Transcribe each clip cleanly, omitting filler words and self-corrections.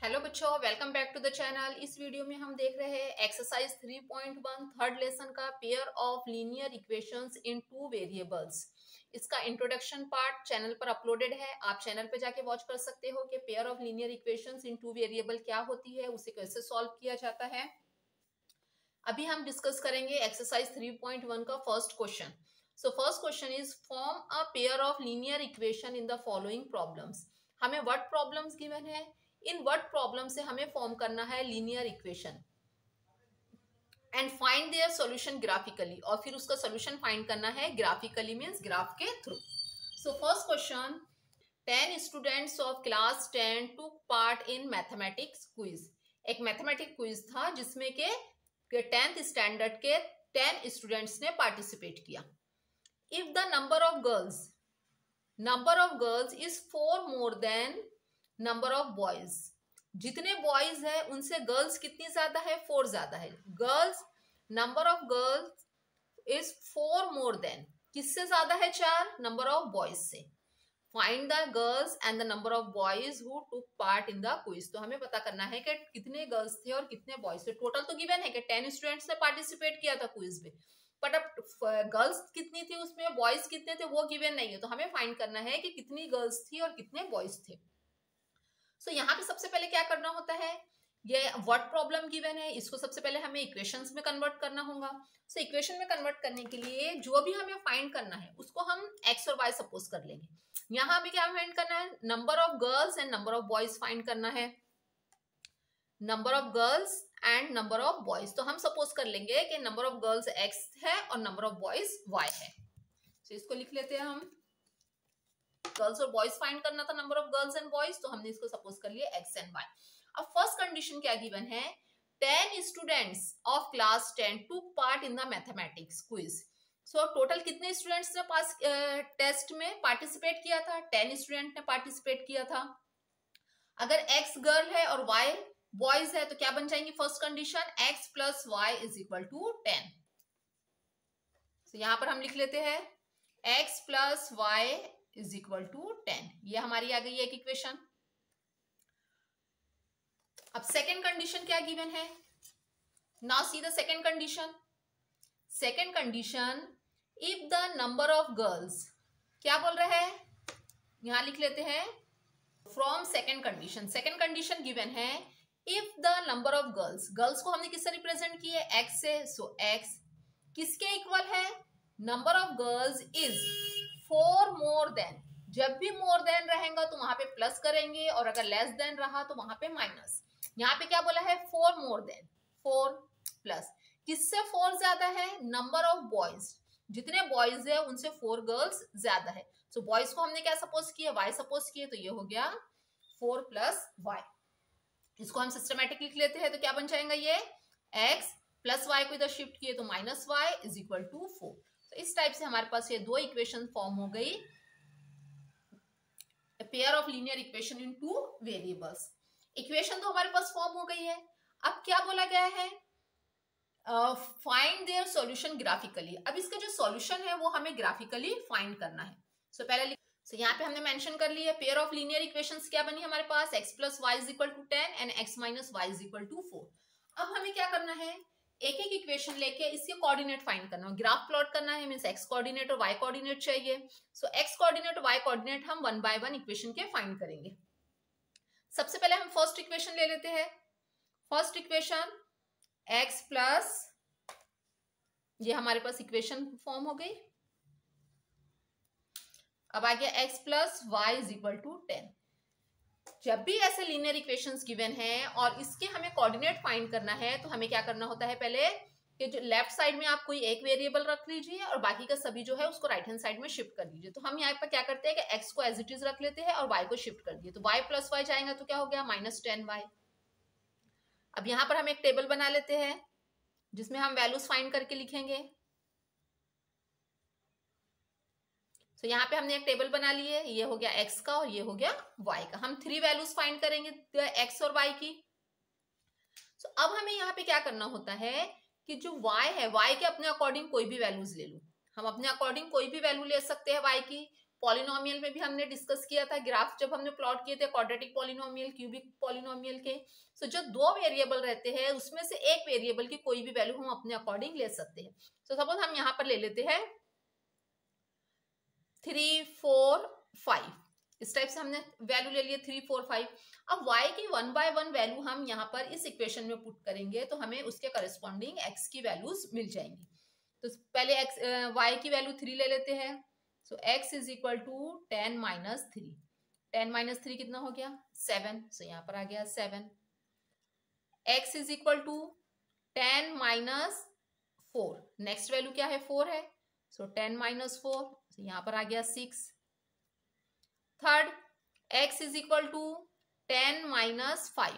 Hello बच्चों, welcome back to the channel. इस video में हम देख रहे हैं एक्सरसाइज 3.1 थर्ड लेसन का pair of linear equations in two variables. इसका इंट्रोडक्शन पार्ट चैनल पर अपलोडेड है, आप चैनल पर जाके वॉच कर सकते हो कि pair of linear equations in two variable क्या होती है, उसे कैसे सॉल्व किया जाता है। अभी हम डिस्कस करेंगे एक्सरसाइज 3.1 का first question. So first question is form a pair of linear equation in the following problems. हमें व्हाट प्रॉब्लम्स गिवन है, इन व्हाट प्रॉब्लम से हमें फॉर्म करना है linear equation and find their solution graphically, और फिर उसका सॉल्यूशन फाइंड करना है ग्राफिकली मींस ग्राफ के through. So first question, 10 students of class 10 took part in mathematics quiz. एक मैथमेटिक्स क्विज था जिसमें के 10th स्टैंडर्ड के 10 स्टूडेंट्स ने पार्टिसिपेट किया। If the number of girls is 4 more than number of boys, जितने boys है उनसे गर्ल्स कितनी ज्यादा है, 4 ज्यादा है। Girls, number of girls is 4 more than, किससे ज्यादा है 4, नंबर ऑफ बॉयज से। Find the girls and the number of boys who took part in the quiz. तो हमें पता करना है कि कितने गर्ल्स थे और कितने बॉयज थे। टोटल तो गिवन है कि 10 स्टूडेंट्स ने पार्टिसिपेट किया था क्विज में, बट अब गर्ल्स कितनी थी उसमें, बॉयज कितने थे वो गिवन नहीं है। तो हमें फाइंड करना है कि कितनी गर्ल्स थी और कितने बॉयज थे। सो यहाँ पे सबसे पहले क्या करना होता है, ये व्हाट प्रॉब्लम गिवन है, इसको सबसे पहले हमें इक्वेशंस में कन्वर्ट करना होगा। सो इक्वेशन में कन्वर्ट करने के लिए जो भी हमें फाइंड करना है उसको हम एक्स और वाई सपोज कर लेंगे। यहाँ भी क्या फाइंड करना है, number of girls and number of boys find करना है, number of girls and number of boys. तो हम सपोज कर लेंगे कि नंबर ऑफ गर्ल्स एक्स है और नंबर ऑफ बॉयज वाई है। तो इसको लिख लेते हैं हम, गर्ल्स और बॉयज फाइंड करना था, number of girls and boys, तो हमने इसको सपोज कर लिया एक्स एंड वाई। अब फर्स्ट कंडीशन क्या गिवन है, 10 students of class 10 took part in the mathematics quiz. So total कितने स्टूडेंट्स ने पास टेस्ट में पार्टिसिपेट किया था, 10 स्टूडेंट ने पार्टिसिपेट किया था। अगर एक्स गर्ल है और वाई बॉयज है तो क्या बन जाएंगी first condition, x plus Y is equal to 10। तो यहां पर हम लिख लेते हैं x plus Y is equal to 10। ये हमारी आ गई एक इक्वेशन। अब सेकेंड कंडीशन क्या गिवन है, now see the second condition. Second condition, if the number of girls, क्या बोल रहे हैं, यहां लिख लेते हैं from second condition. Second condition given है, if the number of girls, girls को हमने किससे रिप्रेजेंट किया है, एक्स से। सो एक्स किसके इक्वल है, number of girls is 4 more than, जब भी मोर देन रहेगा तो वहां पे प्लस करेंगे और अगर लेस देन रहा तो वहां पे माइनस। यहाँ पे क्या बोला है, 4 मोर देन, 4 प्लस, किससे 4 ज्यादा है, नंबर ऑफ बॉयज, जितने बॉयज है उनसे 4 गर्ल्स ज्यादा है। सो बॉयज को हमने क्या सपोज किया, वाई सपोज किए, तो ये हो गया 4 प्लस वाई। इसको हम सिस्टमेटिक लिख लेते हैं तो क्या बन जाएगा, ये एक्स प्लस वाई को इधर शिफ्ट किए तो minus Y is equal to 4। तो इस टाइप से हमारे पास ये दो इक्वेशन फॉर्म हो गई, pair of linear equation in two variables. Equation तो हमारे पास फॉर्म हो गई है। अब क्या बोला गया है, फाइंड देयर सॉल्यूशन ग्राफिकली। अब इसका जो सॉल्यूशन है वो हमें ग्राफिकली फाइंड करना है। सो पहले यहाँ पे हमने मेंशन कर लिया पेयर ऑफ लीनियर इक्वेशंस क्या बनी हमारे पास, X plus Y is equal to 10 and X minus Y is equal to 4। अब हमें क्या करना है, एक एक इक्वेशन लेके इसके कोऑर्डिनेट फाइंड करना है, ग्राफ प्लॉट करना है, मींस एक्स कोऑर्डिनेट और वाई कोऑर्डिनेट चाहिए। सो एक्स कोऑर्डिनेट और वाई कोऑर्डिनेट हम 1 बाय 1 इक्वेशन के फाइंड करेंगे। सबसे पहले हम फर्स्ट इक्वेशन ले लेते हैं। फर्स्ट इक्वेशन एक्स प्लस, ये हमारे पास इक्वेशन फॉर्म हो गई। अब आ गया x plus Y is equal to 10। जब भी ऐसे लीनियर इक्वेशंस गिवन है और इसके हमें कोऑर्डिनेट फाइंड करना है तो हमें क्या करना होता है, पहले कि जो लेफ्ट साइड में आप कोई एक वेरिएबल रख लीजिए और बाकी का सभी जो है उसको राइट हैंड साइड में शिफ्ट कर लीजिए। तो हम यहाँ पर क्या करते हैं कि एक्स को एज इट इज रख लेते हैं और वाई को शिफ्ट कर दिए, तो वाई प्लस वाई जाएगा तो क्या हो गया, माइनस 10y। अब यहाँ पर हम एक टेबल बना लेते हैं जिसमें हम वैल्यूज फाइंड करके लिखेंगे। तो यहाँ पे हमने एक टेबल बना ली है, ये हो गया x का और ये हो गया y का। हम 3 वैल्यूज फाइंड करेंगे x और y की। तो अब हमें यहाँ पे क्या करना होता है कि जो y है, y के अपने अकॉर्डिंग कोई भी वैल्यूज ले लूं, हम अपने अकॉर्डिंग कोई भी वैल्यू ले सकते हैं y की। पॉलिनोमियल में भी हमने डिस्कस किया था ग्राफ जब हमने प्लॉट किए थे क्वाड्रेटिक पॉलिनोमियल, क्यूबिक पॉलिनोमियल के। सो जो दो वेरिएबल रहते हैं उसमें से एक वेरिएबल की कोई भी वैल्यू हम अपने अकॉर्डिंग ले सकते हैं। सो सपोज हम यहाँ पर ले लेते हैं 3, 4, 5, इस टाइप से हमने वैल्यू ले लिए 3, 4, 5। अब y की 1 बाय 1 वैल्यू हम यहाँ पर इस इक्वेशन में पुट करेंगे तो हमें उसके करस्पॉन्डिंग x की वैल्यूज मिल जाएंगी। तो पहले y की वैल्यू 3 ले लेते हैं। So x is equal to 10 minus 3। 10 minus 3 कितना हो गया 7। सो यहाँ पर आ गया 7। x is equal to 10 minus 4। Next value क्या है 4 है। सो 10 माइनस 4, तो यहाँ पर आ गया 6। Third x is equal to 10 minus 5।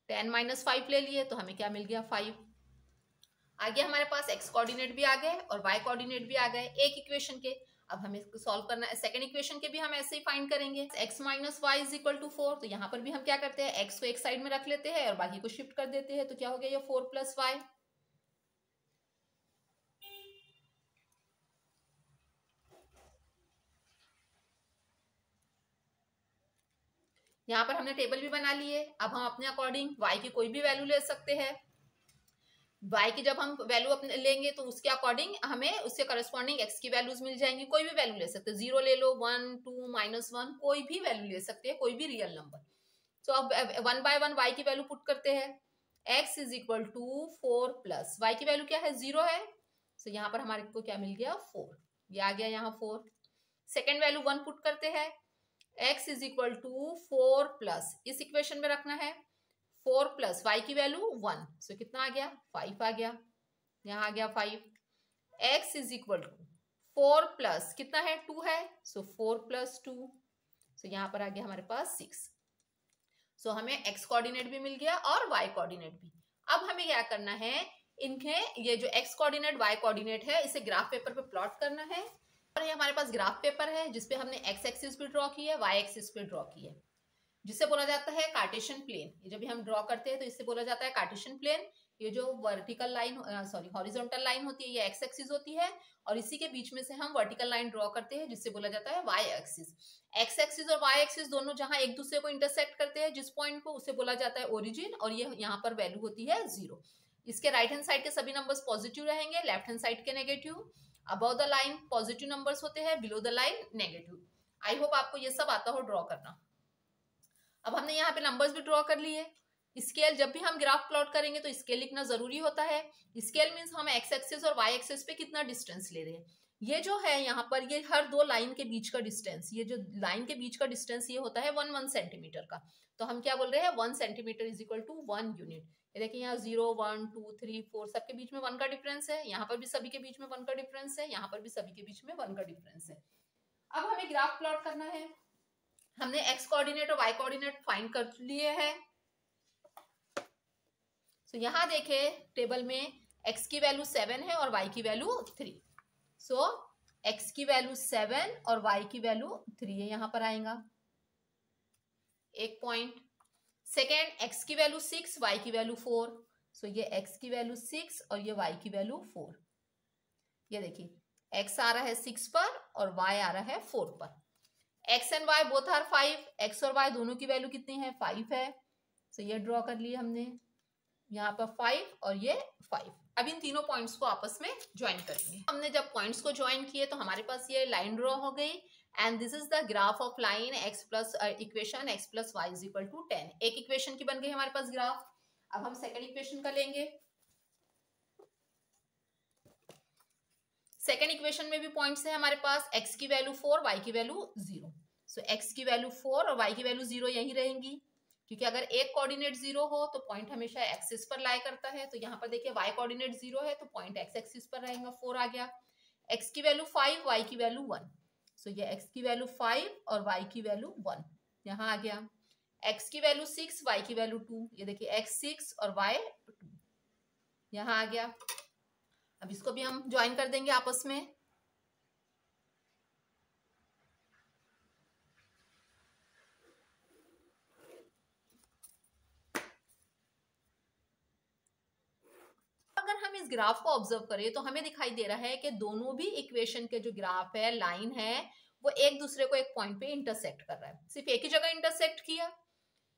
10 minus 5 ले लिए तो हमें क्या मिल गया 5। आगे हमारे पास x कोऑर्डिनेट भी आ गए और y कोऑर्डिनेट भी आ गए एक इक्वेशन के। अब हमें इसको सॉल्व करना है। सेकंड इक्वेशन के भी हम ऐसे ही फाइंड करेंगे। x minus Y is equal to 4, तो यहाँ पर भी हम क्या करते हैं x को एक साइड में रख लेते हैं और बाकी को शिफ्ट कर देते हैं। तो क्या हो गया ये 4 प्लस वाई। यहाँ पर हमने टेबल भी बना लिए। अब हम अपने अकॉर्डिंग y की कोई भी वैल्यू ले सकते हैं। y की जब हम वैल्यू अपने लेंगे तो उसके अकॉर्डिंग हमें उसके करस्पॉन्डिंग x की वैल्यूज मिल जाएंगी। कोई भी वैल्यू ले सकते हैं, 0 ले लो, 1, 2, -1, कोई भी वैल्यू ले सकते हैं, कोई भी रियल नंबर। तो अब 1 बाय 1 y की वैल्यू पुट करते हैं। x is equal to 4 plus y की वैल्यू क्या है 0 है। तो यहाँ पर हमारे को क्या मिल गया 4, ये आ गया यहाँ 4। सेकेंड वैल्यू 1 पुट करते हैं। x is equal to 4 plus, इस इक्वेशन में रखना है 4 प्लस y की वैल्यू 1। सो कितना आ गया 5 आ गया, यहाँ आ गया 5। x is equal to 4 plus कितना है 2 है। सो 4 प्लस 2, सो यहाँ पर आ गया हमारे पास 6। सो हमें x कोऑर्डिनेट भी मिल गया और y कोऑर्डिनेट भी। अब हमें क्या करना है, इनके ये जो x कोऑर्डिनेट y कोऑर्डिनेट है इसे ग्राफ पेपर पे प्लॉट करना है। और ये हमारे पास ग्राफ पेपर है जिसपे हमने x एक्सिस पे ड्रॉ की है, y एक्सिस पे ड्रॉ की है, जिसे बोला जाता है कार्टेशियन प्लेन। ये जब भी हम ड्रॉ करते हैं तो इससे बोला जाता है कार्टेशियन प्लेन। ये जो वर्टिकल लाइन हॉरिजॉन्टल लाइन होती है ये x एक्सिस होती है और इसी के बीच में से हम वर्टिकल लाइन ड्रॉ करते हैं जिससे बोला जाता है y एक्सिस। x एक्सिस और y एक्सिस दोनों जहां एक दूसरे को इंटरसेक्ट करते हैं जिस पॉइंट को, उसे बोला जाता है ओरिजिन, और ये यहाँ पर वैल्यू होती है 0। इसके राइट हैंड साइड के सभी नंबर्स पॉजिटिव रहेंगे, लेफ्ट हैंड साइड के negative. Above the line positive numbers होते हैं, below the line negative. I hope आपको ये सब आता हो ड्रॉ करना। अब हमने यहाँ पे नंबर्स भी ड्रॉ कर लिए। स्केल, जब भी हम ग्राफ प्लॉट करेंगे तो स्केल लिखना जरूरी होता है। स्केल मींस हम x एक्सिस और y एक्सिस पे कितना डिस्टेंस ले रहे हैं। ये जो है यहाँ पर ये हर दो लाइन के बीच का डिस्टेंस, ये जो लाइन के बीच का डिस्टेंस ये होता है 1 सेंटीमीटर का। तो हम क्या बोल रहे हैं 1 centimetre is equal to 1 unit. ये देखिए यहाँ 0, 1, 2, 3, 4 सबके बीच में 1 का डिफरेंस है। यहाँ पर भी सभी के बीच में 1 का डिफरेंस है, यहाँ पर भी सभी के बीच में 1 का डिफरेंस है। अब हमें ग्राफ प्लॉट करना है। हमने x कोऑर्डिनेट और y कोऑर्डिनेट फाइंड कर लिए हैं। तो यहाँ देखे टेबल में x की वैल्यू 7 है और y की वैल्यू 3। सो x की वैल्यू 7 और y की वैल्यू 3 है, यहाँ पर आएगा एक पॉइंट। सेकेंड x की वैल्यू 6, y की वैल्यू 4। सो ये x की वैल्यू 6 और ये y की वैल्यू 4। ये देखिए x आ रहा है 6 पर और y आ रहा है 4 पर। x and y both are 5, x और y दोनों की वैल्यू कितनी है 5 है। सो ये ड्रॉ कर लिए हमने, यहाँ पर 5 और ये 5। अब इन तीनों पॉइंट्स को आपस में ज्वाइन करेंगे। हमने जब पॉइंट्स को ज्वाइन किए तो हमारे पास ये लाइन ड्रॉ हो गई and this is the graph of line x plus equation x plus Y is equal to 10। एक इक्वेशन की बन गई हमारे पास ग्राफ। अब हम सेकेंड इक्वेशन का लेंगे। सेकेंड इक्वेशन में भी पॉइंट्स है हमारे पास, x की वैल्यू 4, y की वैल्यू 0। सो x की वैल्यू 4 और y की वैल्यू 0 यही रहेंगी, क्योंकि अगर एक कोऑर्डिनेट 0 हो तो पॉइंट हमेशा एक्सिस पर लाई करता है। तो यहाँ पर देखिए y कोऑर्डिनेट 0 है तो पॉइंट x एक्सिस पर रहेगा, 4 आ गया। x की वैल्यू 5, y की वैल्यू 1। सो ये x की वैल्यू 5 और y की वैल्यू 1 यहाँ आ गया। x की वैल्यू 6, y की वैल्यू 2। ये देखिए x 6 और y 2 यहाँ आ गया। अब इसको भी हम ज्वाइन कर देंगे आपस में। अगर हम इस ग्राफ को ऑब्जर्व करें तो हमें दिखाई दे रहा है कि दोनों भी इक्वेशन के जो ग्राफ है, लाइन है, वो एक दूसरे को एक पॉइंट पे इंटरसेक्ट कर रहा है। सिर्फ एक ही जगह इंटरसेक्ट किया,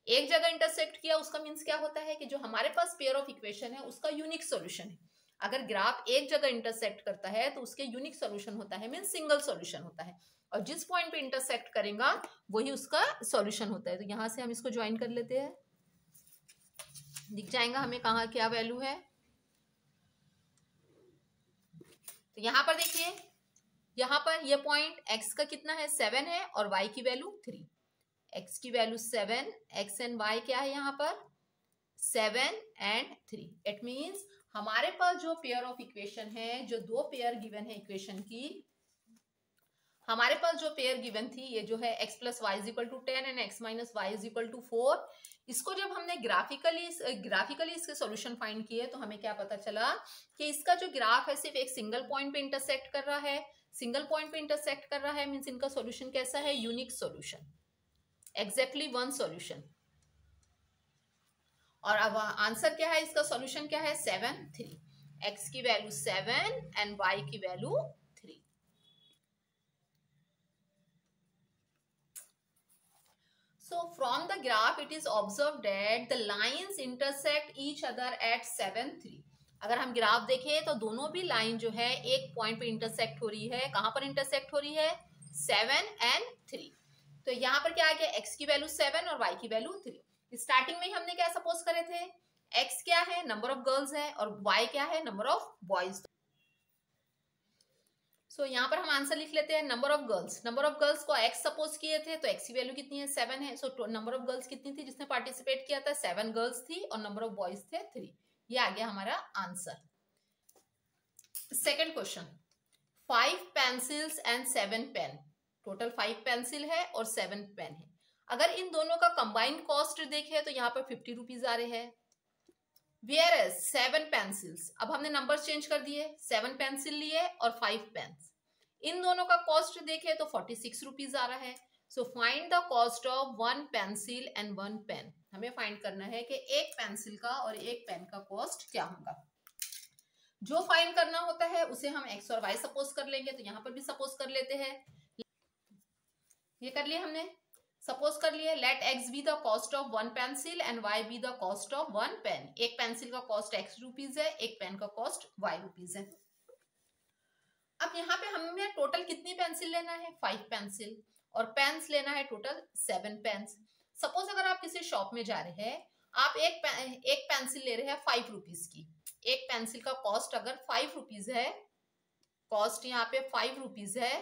एक जगह इंटरसेक्ट किया, उसका मीन्स क्या होता है कि जो हमारे पास पेयर ऑफ इक्वेशन है उसका यूनिक सॉल्यूशन है। अगर ग्राफ एक जगह इंटरसेक्ट करता है तो उसके यूनिक सॉल्यूशन होता है, मीन्स सिंगल सॉल्यूशन होता है, और जिस पॉइंट पे इंटरसेक्ट करेगा वही उसका सॉल्यूशन होता है। तो यहां से हम इसको ज्वाइन कर लेते हैं, दिख जाएगा हमें कहाँ क्या वैल्यू है। तो यहाँ पर देखिए, यहाँ पर ये पॉइंट x का कितना है 7 है और y की वैल्यू 3, x की वैल्यू 7, x एंड y क्या है यहाँ पर 7 एंड 3। इट मीन्स हमारे पास जो पेयर ऑफ इक्वेशन है, जो दो पेयर गिवन है इक्वेशन की, हमारे पास जो पेयर गिवन थी ये जो है x plus Y is equal to 10 and x minus Y is equal to 4, इसको जब हमने ग्राफिकली इसके सॉल्यूशन फाइंड किए तो हमें क्या पता चला कि इसका जो ग्राफ है सिर्फ एक सिंगल पॉइंट पे इंटरसेक्ट कर रहा है। सिंगल पॉइंट पे इंटरसेक्ट कर रहा है मीन्स इनका सॉल्यूशन कैसा है, unique solution, exactly one solution. और अब आंसर क्या है, इसका सॉल्यूशन क्या है 7, 3, x की वैल्यू 7 एंड y की value 3। So from the graph it is observed that the lines intersect each other at 7, 3। अगर हम ग्राफ देखें तो दोनों भी लाइन जो है एक पॉइंट पे इंटरसेक्ट हो रही है। कहां पर इंटरसेक्ट हो रही है 7 एंड 3। तो यहाँ पर क्या आ गया, x की वैल्यू 7 और y की वैल्यू 3। स्टार्टिंग में हमने क्या सपोज करे थे, x क्या है नंबर ऑफ गर्ल्स है और y क्या है नंबर ऑफ बॉयज। सो यहाँ पर हम आंसर लिख लेते हैं नंबर ऑफ गर्ल्स को x सपोज किए थे तो x की वैल्यू कितनी है 7 है। सो नंबर ऑफ गर्ल्स कितनी थी जिसने पार्टिसिपेट किया था, 7 गर्ल्स थी और नंबर ऑफ बॉयज थे 3। ये आ गया हमारा answer. Second question, 5 pencils and 7 pen, total 5 pencil है और 7 पेन है। अगर इन दोनों का कंबाइंड कॉस्ट देखे तो यहाँ पर 50 रुपीज आ रहे हैं। वेयर एज 7 पेंसिल्स, अब हमने नंबर चेंज कर दिए, 7 पेंसिल लिए और 5 पेन, इन दोनों का कॉस्ट देखे तो 46 रुपीज आ रहा है। So find the cost of 1 pencil and 1 pen. हमें फाइंड करना है कि एक पेंसिल का और एक पेन का कॉस्ट क्या होगा। जो फाइंड करना होता है उसे हम x और y सपोज कर लेंगे, तो यहाँ पर भी सपोज कर लेते हैं, ये कर लिया हमने, सपोज कर लिए let x be the cost of 1 pencil and y be the cost of 1 pen. एक पेंसिल का कॉस्ट x रुपीज है, एक पेन का कॉस्ट y रुपीज है। अब यहाँ पे हमें टोटल कितनी पेंसिल लेना है 5 पेंसिल और पेन्स लेना है टोटल 7 पेन्स। सपोज अगर आप किसी शॉप में जा रहे हैं, आप एक पेंसिल ले रहे हैं 5 रुपीज की, एक पेंसिल का कॉस्ट अगर 5 रुपीज है, कॉस्ट यहाँ पे 5 रुपीज है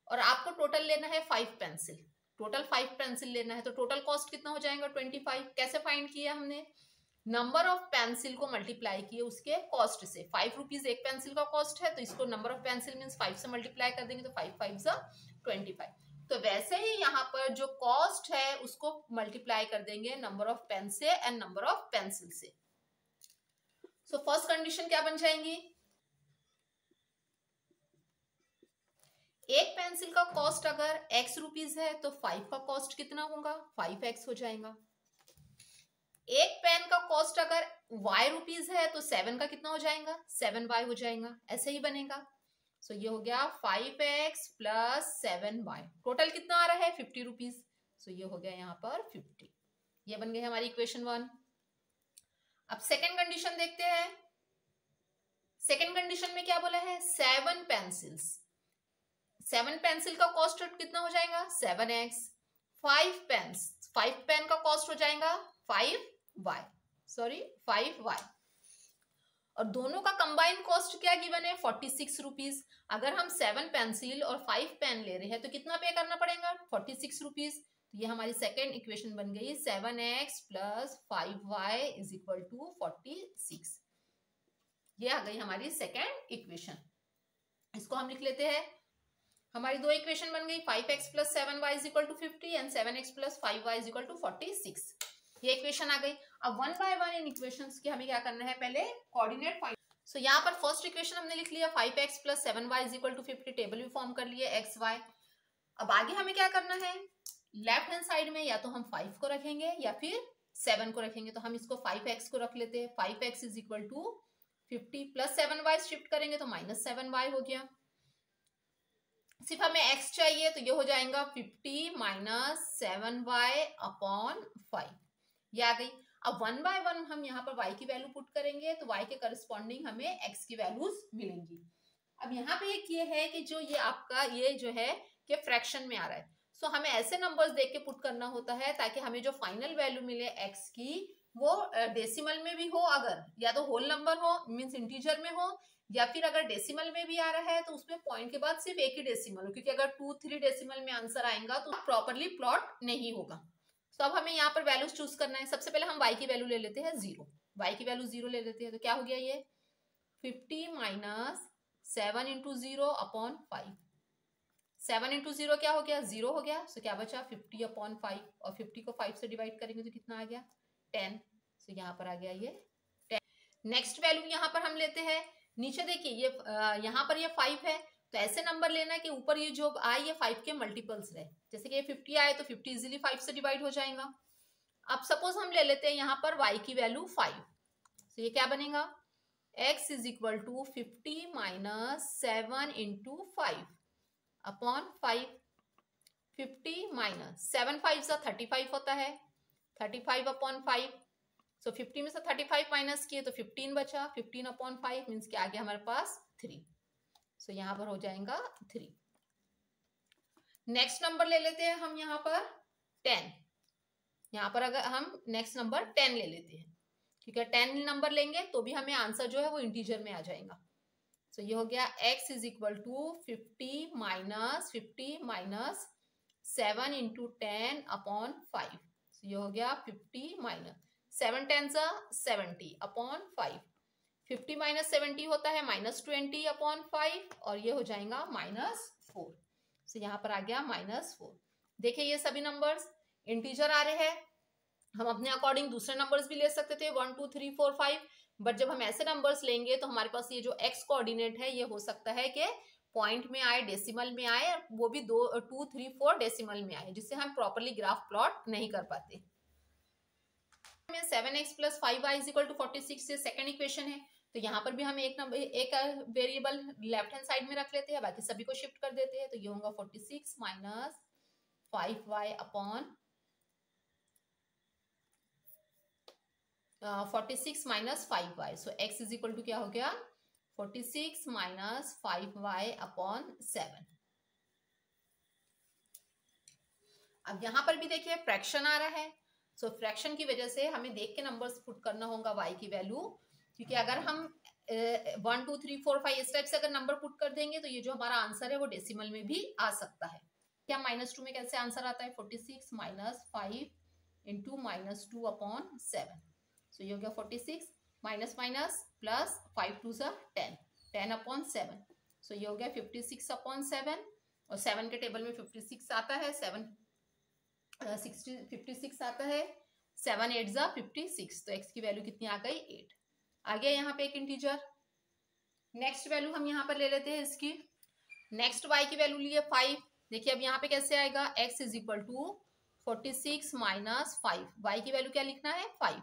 और आपको टोटल लेना है 5 पेंसिल, टोटल 5 पेंसिल लेना है तो टोटल कॉस्ट कितना हो जाएगा 25। कैसे फाइंड किया हमने, नंबर ऑफ पेंसिल को मल्टीप्लाई किए उसके कॉस्ट से। 5 रुपीज एक पेंसिल का कॉस्ट है तो इसको नंबर ऑफ पेंसिल मींस 5 से मल्टीप्लाई कर देंगे तो 5 5 सा 25। तो वैसे ही यहाँ पर जो कॉस्ट है उसको मल्टीप्लाई कर देंगे नंबर ऑफ पेन से एंड नंबर ऑफ पेंसिल से। सो फर्स्ट कंडीशन क्या बन जाएंगी, एक पेंसिल का कॉस्ट अगर x रुपीज है तो 5 का कॉस्ट कितना होगा 5x हो जाएगा। एक पेन का कॉस्ट अगर y रुपीज है तो 7 का कितना हो जाएगा 7y हो जाएगा, ऐसे ही बनेगा। सो ये हो गया 5x प्लस 7y, टोटल कितना आ रहा है 50 रुपीज। सो ये हो गया यहाँ पर 50। ये बन गई हमारी इक्वेशन 1। अब सेकेंड कंडीशन देखते हैं। सेकेंड कंडीशन में क्या बोला है 7 पेंसिल्स, 7 पेंसिल का कॉस्ट कितना हो जाएगा 7x, 5 पेन का कॉस्ट हो जाएगा 5y, और दोनों का कंबाइंड कॉस्ट क्या गिवन है 46 रुपीज। अगर हम 7 पेंसिल और 5 पेन ले रहे हैं तो कितना पे करना पड़ेगा 46 रुपीज। तो ये हमारी सेकेंड इक्वेशन बन गई 7x plus 5y is equal to 46। ये आ गई हमारी सेकेंड इक्वेशन। इसको हम लिख लेते हैं, हमारी दो इक्वेशन बन गई 5x plus 7y is equal to 50 and 7x plus 5y is equal to 46। ये इक्वेशन आ गई। अब 1 बाय 1 इन इक्वेशंस की हमें क्या करना है, पहले कोऑर्डिनेट फाइंड। सो यहाँ पर फर्स्ट इक्वेशन हमने लिख लिया 5x plus 7y is equal to 50, table भी फॉर्म कर लिए x y। अब आगे हमें क्या करना है, लेफ्ट हैंड साइड में या तो हम 5 को रखेंगे या फिर 7 को रखेंगे। तो हम इसको 5x को रख लेते हैं, 5x is equal to 50 plus 7y shift करेंगे तो माइनस 7y हो गया। सिर्फ हमें x चाहिए, तो ये हो जाएगा 50 माइनस 7y अपॉन 5, ये आ गई। अब 1 बाय 1 हम यहाँ पर y की वैल्यू पुट करेंगे तो y के करस्पॉन्डिंग हमें x की वैल्यूज मिलेंगी। अब यहाँ पे एक ये है कि जो ये आपका ये जो है कि फ्रैक्शन में आ रहा है, सो हमें ऐसे नंबर्स देख के पुट करना होता है ताकि हमें जो फाइनल वैल्यू मिले x की वो डेसिमल में भी हो, अगर या तो होल नंबर हो मींस इंटीजर में हो, या फिर अगर डेसिमल में भी आ रहा है तो उसमें पॉइंट के बाद सिर्फ एक ही डेसिमल हो, क्योंकि अगर 2-3 डेसिमल में आंसर आएगा तो प्रॉपरली प्लॉट नहीं होगा। तो अब हमें यहाँ पर वैल्यूज चूज करना है। सबसे पहले हम y की वैल्यू ले लेते हैं 0, y की वैल्यू 0 ले लेते हैं, तो क्या हो गया ये 50 माइनस 7 इंटू 0 अपॉन 5, 7 इंटू 0 क्या हो गया 0 हो गया, सो क्या बचा 50 अपॉन 5, और 50 को 5 से डिवाइड करेंगे तो कितना आ गया 10, सो यहाँ पर आ गया ये 10। नेक्स्ट वैल्यू यहाँ पर हम लेते हैं, नीचे देखिए ये यहाँ पर ये 5 है, तो ऐसे नंबर लेना है कि ऊपर ये जो आए ये 5 के मल्टीपल्स रहे, जैसे कि ये 50 आए तो 50 इजीली 5 से डिवाइड हो जाएगा। अब सपोज हम ले लेते हैं यहाँ पर y की वैल्यू 5, तो ये क्या बनेगा x is equal to 50 minus 7 into 5 upon 5, 50 minus 7 5 सा 35 होता है, 35 अपॉन 5, सो 50 में से 35 माइनस किए तो 15 बचा, 15 अपॉन 5 मीन्स क्या आ गया हमारे पास 3, सो यहाँ पर हो जाएगा 3। नेक्स्ट नंबर ले लेते हैं हम यहाँ पर 10, यहाँ पर अगर हम नेक्स्ट नंबर 10 ले लेते हैं, क्योंकि 10 नंबर लेंगे तो भी हमें आंसर जो है वो इंटीजर में आ जाएगा। सो ये हो गया x is equal to 50 minus 7 into 10 upon 5, so ये हो गया 50 माइनस 7 10 70 अपॉन 5, 50 माइनस 70 होता है माइनस 20 अपॉन 5, और ये हो जाएगा -4, सो यहाँ पर आ गया -4। देखिए ये सभी नंबर्स इंटीजर आ रहे हैं, हम अपने अकॉर्डिंग दूसरे नंबर्स भी ले सकते थे 1 2 3 4 5, बट जब हम ऐसे नंबर्स लेंगे तो हमारे पास ये जो x कोऑर्डिनेट है ये हो सकता है कि पॉइंट में आए, डेसिमल में आए, वो भी 2 3 4 डेसिमल में आए, जिससे हम प्रॉपरली ग्राफ प्लॉट नहीं कर पाते। 7x plus 5y is equal to 46 से सेकेंड इक्वेशन है, तो यहाँ पर भी हम एक वेरिएबल लेफ्ट हैंड साइड में रख लेते हैं, बाकी सभी को शिफ्ट कर देते हैं, तो ये होगा 46 minus 5y upon 46 minus 5y, so x is equal to क्या हो गया 46 माइनस 5y अपॉन 7। अब यहां पर भी देखिए फ्रैक्शन आ रहा है, सो फ्रैक्शन की वजह से हमें देख के नंबर्स पुट करना होगा y की वैल्यू, क्योंकि अगर हम 1 2 3 4 5 इस टाइप से अगर नंबर पुट कर देंगे तो ये जो हमारा आंसर है वो डेसिमल में भी आ सकता है। क्या -2 में कैसे आंसर आता है 46 माइनस 5 इंटू -2 अपॉन 7, सो ये हो गया 46 माइनस माइनस प्लस 5 2 सा 10, 10 अपॉन 7, सो ये हो गया 56 अपॉन 7, और 7 के टेबल में 56 आता है, 56 आता है, 7 8 जा 56, तो x की वैल्यू कितनी आ गई 8, आ गया यहाँ पे एक इंटीजर। नेक्स्ट वैल्यू हम यहाँ पर ले लेते हैं इसकी, नेक्स्ट y की वैल्यू लिए 5, देखिए अब यहाँ पे कैसे आएगा x is equal to 46 minus 5, y की वैल्यू क्या लिखना है 5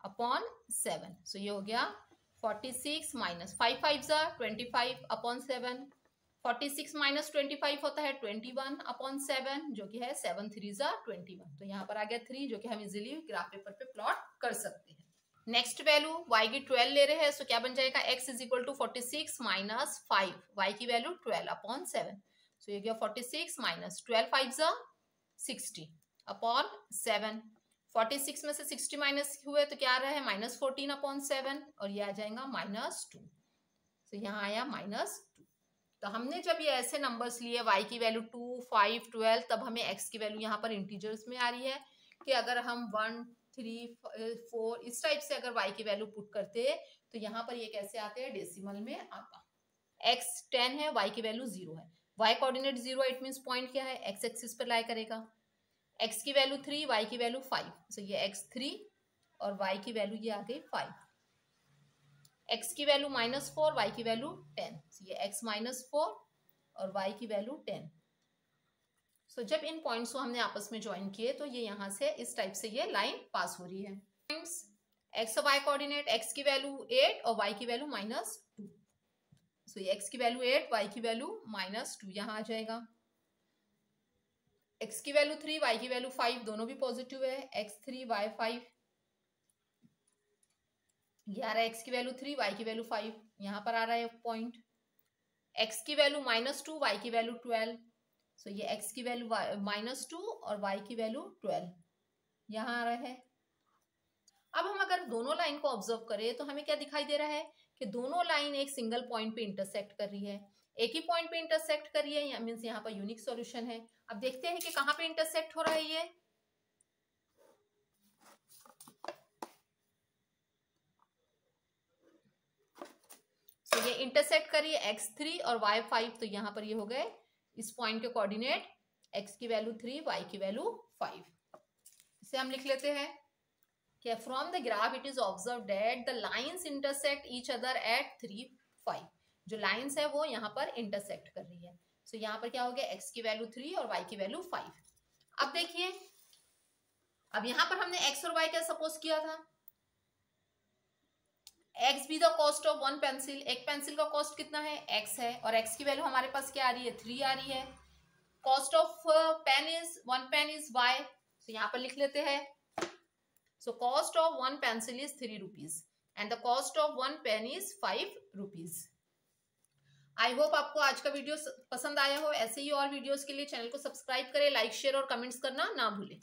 अपॉन 7, सो ये हो गया 46 माइनस 5 5 जा 25 अपॉन 7, 46 माइनस 25 होता है 21 अपॉन 7, जो कि है 7 3 जा 21, तो यहाँ पर आ गया 3, जो कि हम इजीली ग्राफ पेपर पे प्लॉट कर सकते हैं। नेक्स्ट वैल्यू y की 12 ले रहे हैं, सो क्या बन जाएगा x is equal to 46 minus 5, y की वैल्यू 12 अपॉन 7, सो ये गया 46 माइनस 12 5 जा 60 अपॉन 7, 46 में से 60 माइनस हुए तो क्या आ रहा है -14 अपॉन 7, और ये आ जाएगा -2, तो यहाँ आया -2। तो हमने जब ये ऐसे नंबर्स लिए y की वैल्यू 2 5 12, तब हमें x की वैल्यू यहाँ पर इंटीजर्स में आ रही है कि अगर हम 1 3 4 इस टाइप से अगर y की वैल्यू पुट करते तो यहाँ पर ये कैसे आते हैं डेसिमल में आता, x 10 है, y की वैल्यू 0 है, y कोऑर्डिनेट 0 है, इट मींस पॉइंट क्या है x एक्सिस पर लाई करेगा, x की वैल्यू 3 y की वैल्यू 5, सो ये x 3 और y की वैल्यू ये आ गई 5, x की वैल्यू -4 y की वैल्यू 10, सो ये x -4 और y की वैल्यू 10। सो जब इन पॉइंट्स को हमने आपस में ज्वाइन किए तो ये यहाँ से इस टाइप से ये लाइन पास हो रही है। x और y कोऑर्डिनेट, x की वैल्यू 8 और y की वैल्यू -2, सो ये x की वैल्यू 8, y की वैल्यू -2 यहाँ आ जाएगा। x की वैल्यू 3, y की वैल्यू 5, दोनों भी पॉजिटिव है। x3 y5, ये आ रहा है x की वैल्यू 3, y की वैल्यू 5, यहाँ पर आ रहा है पॉइंट। x की वैल्यू -2, y की वैल्यू 12, सो ये x की वैल्यू -2 और y की वैल्यू 12 यहाँ आ रहा है। अब हम अगर दोनों लाइन को ऑब्जर्व करें तो हमें क्या दिखाई दे रहा है कि दोनों लाइन एक सिंगल पॉइंट पे इंटरसेक्ट कर रही है, एक ही पॉइंट पे इंटरसेक्ट कर रही है, मींस यहाँ पर यूनिक सॉल्यूशन है। अब देखते हैं कि कहाँ पे इंटरसेक्ट हो रहा है ये। तो ये इंटरसेक्ट करिए x3 और y5, तो यहाँ पर ये हो गए इस पॉइंट के कोऑर्डिनेट, x की वैल्यू 3, y की वैल्यू 5। इसे हम लिख लेते हैं कि from the graph it is observe that the lines intersect each other at 3, 5। जो लाइंस है वो यहाँ पर इंटरसेक्ट कर रही है। सो यहाँ पर क्या हो गया, x की वैल्यू 3 और y की वैल्यू 5। अब देखिए, अब यहाँ पर हमने x और y क्या सपोज किया था, x be the cost of one pencil. एक पेंसिल का कॉस्ट कितना है, x है, और x की वैल्यू हमारे पास क्या आ रही है, 3 आ रही है। Cost of pen is, one pen is y, तो यहाँ पर लिख लेते हैं। So cost of one pencil is 3 rupees and the cost of one pen is 5 rupees. I hope आपको आज का वीडियो पसंद आया हो। ऐसे ही और वीडियोस के लिए चैनल को सब्सक्राइब करें, लाइक शेयर और कमेंट्स करना ना भूलें।